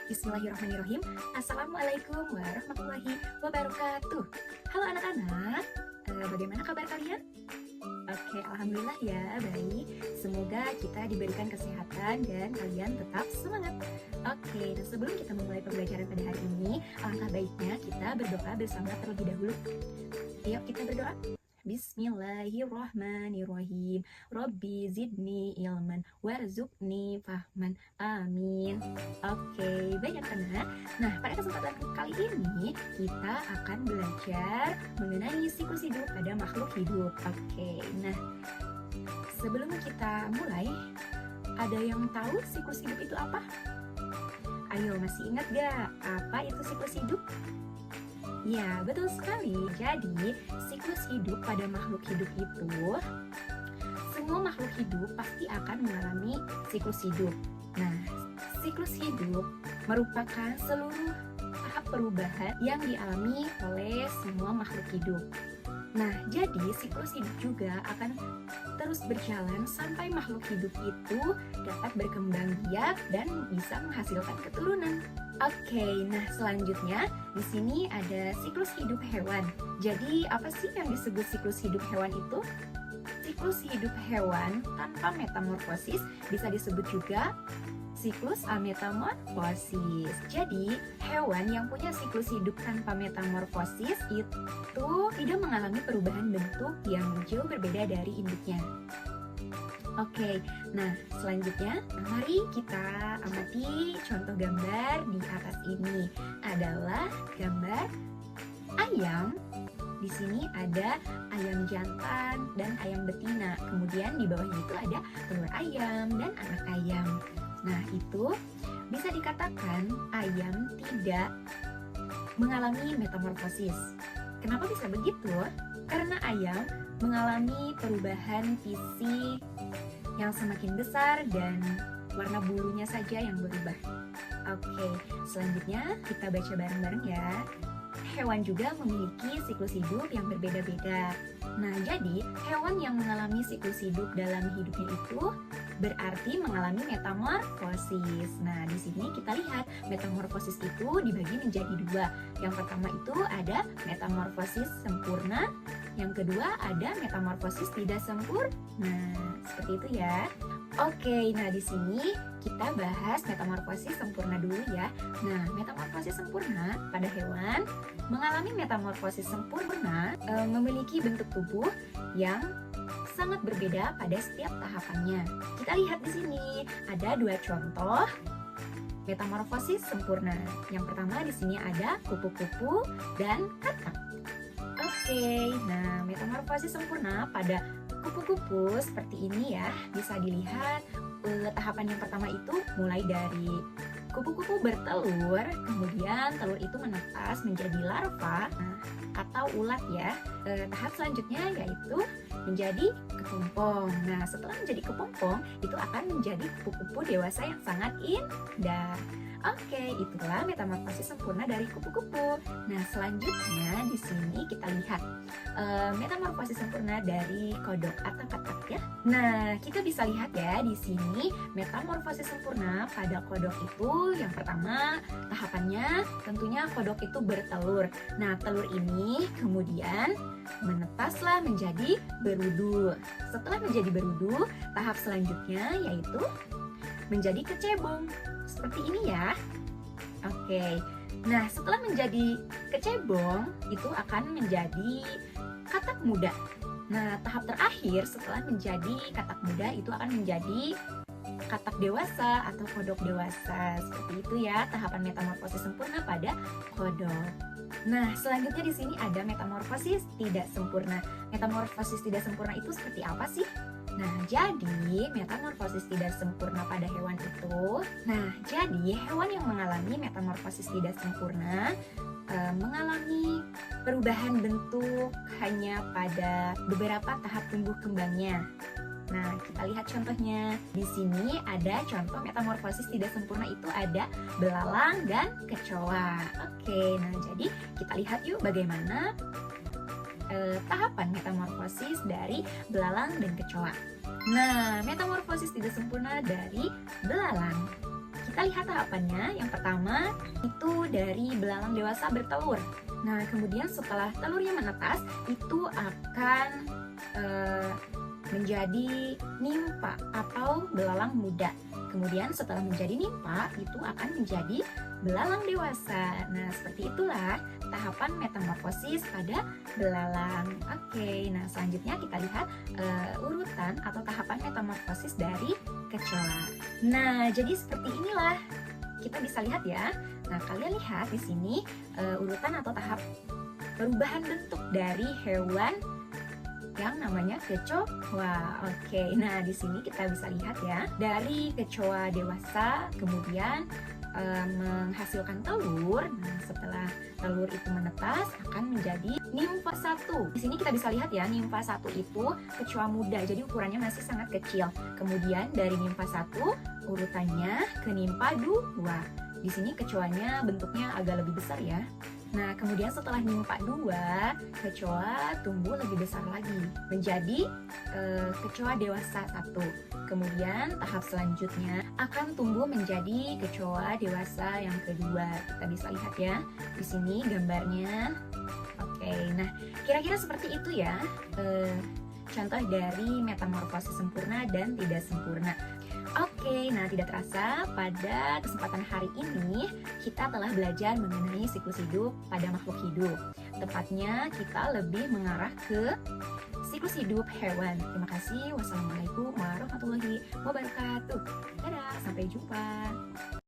Bismillahirrahmanirrahim. Assalamualaikum warahmatullahi wabarakatuh. Halo anak-anak, bagaimana kabar kalian? Oke, alhamdulillah ya, baik. Semoga kita diberikan kesehatan dan kalian tetap semangat. Oke, nah sebelum kita memulai pembelajaran pada hari ini, alangkah baiknya kita berdoa bersama terlebih dahulu. Yuk kita berdoa. Bismillahirrahmanirrahim. Robbi zidni ilman warzuqni fahman. Amin. Oke, baik anak-anak. Nah, pada kesempatan kali ini kita akan belajar mengenai siklus hidup pada makhluk hidup. Oke, nah sebelum kita mulai, ada yang tahu siklus hidup itu apa? Ayo, masih ingat gak apa itu siklus hidup? Ya, betul sekali. Jadi, siklus hidup pada makhluk hidup itu, semua makhluk hidup pasti akan mengalami siklus hidup. Nah, siklus hidup merupakan seluruh tahap perubahan yang dialami oleh semua makhluk hidup. Nah, jadi siklus hidup juga akan terus berjalan sampai makhluk hidup itu dapat berkembang biak dan bisa menghasilkan keturunan. Oke, nah selanjutnya di sini ada siklus hidup hewan. Jadi apa sih yang disebut siklus hidup hewan itu? Siklus hidup hewan tanpa metamorfosis bisa disebut juga siklus ametamorfosis. Jadi hewan yang punya siklus hidup tanpa metamorfosis itu tidak mengalami perubahan bentuk yang jauh berbeda dari induknya. Oke, nah selanjutnya mari kita amati contoh gambar di atas ini adalah gambar ayam. Di sini ada ayam jantan dan ayam betina. Kemudian di bawahnya itu ada telur ayam dan anak ayam. Nah, itu bisa dikatakan ayam tidak mengalami metamorfosis. Kenapa bisa begitu? Karena ayam mengalami perubahan fisik yang semakin besar dan warna bulunya saja yang berubah. Oke, selanjutnya kita baca bareng-bareng ya. Hewan juga memiliki siklus hidup yang berbeda-beda. Nah, jadi hewan yang mengalami siklus hidup dalam hidupnya itu berarti mengalami metamorfosis. Nah, di sini kita lihat metamorfosis itu dibagi menjadi dua. Yang pertama itu ada metamorfosis sempurna, yang kedua ada metamorfosis tidak sempurna. Nah, seperti itu ya. Oke, nah di sini kita bahas metamorfosis sempurna dulu ya. Nah, metamorfosis sempurna pada hewan mengalami metamorfosis sempurna memiliki bentuk tubuh yang sangat berbeda pada setiap tahapannya. Kita lihat di sini ada dua contoh metamorfosis sempurna. Yang pertama di sini ada kupu-kupu dan katak. Oke, nah metamorfosis sempurna pada kupu-kupu seperti ini ya. Bisa dilihat tahapan yang pertama itu mulai dari kupu-kupu bertelur, kemudian telur itu menetas menjadi larva atau ulat ya. Tahap selanjutnya yaitu menjadi kepompong. Nah, setelah menjadi kepompong itu akan menjadi kupu-kupu dewasa yang sangat indah. Oke, itulah metamorfosis sempurna dari kupu-kupu. Nah, selanjutnya di sini kita lihat metamorfosis sempurna dari kodok atau katak ya. Nah, kita bisa lihat ya di sini metamorfosis sempurna pada kodok itu yang pertama tahapannya tentunya kodok itu bertelur. Nah, telur ini kemudian menetaslah menjadi berudu. Setelah menjadi berudu, tahap selanjutnya yaitu menjadi kecebong. Seperti ini ya. Oke. Nah, setelah menjadi kecebong itu akan menjadi katak muda. Nah, tahap terakhir setelah menjadi katak muda itu akan menjadi katak dewasa atau kodok dewasa. Seperti itu ya tahapan metamorfosis sempurna pada kodok. Nah, selanjutnya di sini ada metamorfosis tidak sempurna. Metamorfosis tidak sempurna itu seperti apa sih? Nah, jadi metamorfosis tidak sempurna pada hewan itu. Nah, jadi hewan yang mengalami metamorfosis tidak sempurna mengalami perubahan bentuk hanya pada beberapa tahap tumbuh kembangnya. Nah, kita lihat contohnya. Di sini ada contoh metamorfosis tidak sempurna itu ada belalang dan kecoa. Oke, nah jadi kita lihat yuk bagaimana tahapan metamorfosis dari belalang dan kecoa. Nah, metamorfosis tidak sempurna dari belalang. kita lihat tahapannya. Yang pertama itu dari belalang dewasa bertelur. Nah, kemudian setelah telurnya menetas, itu akan menjadi nimpa atau belalang muda. Kemudian setelah menjadi nimpa, itu akan menjadi belalang dewasa. Nah, seperti itulah tahapan metamorfosis pada belalang. Oke, nah selanjutnya kita lihat urutan atau tahapan metamorfosis dari kecoa. Nah, jadi seperti inilah kita bisa lihat ya. Nah, kalian lihat di sini urutan atau tahap perubahan bentuk dari hewan yang namanya kecoa. Oke, nah di sini kita bisa lihat ya, dari kecoa dewasa kemudian menghasilkan telur. Nah, setelah telur itu menetas akan menjadi nimfa 1. Di sini kita bisa lihat ya, nimfa 1 itu kecoa muda, jadi ukurannya masih sangat kecil. Kemudian dari nimfa 1 urutannya ke nimfa 2. Di sini kecoanya bentuknya agak lebih besar ya. Nah, kemudian setelah nimpa 2, kecoa tumbuh lebih besar lagi menjadi kecoa dewasa 1. Kemudian tahap selanjutnya akan tumbuh menjadi kecoa dewasa yang kedua. Kita bisa lihat ya di sini gambarnya. Oke, nah kira-kira seperti itu ya contoh dari metamorfosis sempurna dan tidak sempurna. Oke, nah tidak terasa pada kesempatan hari ini kita telah belajar mengenai siklus hidup pada makhluk hidup. Tepatnya kita lebih mengarah ke siklus hidup hewan. Terima kasih. Wassalamualaikum warahmatullahi wabarakatuh. Dadah, sampai jumpa.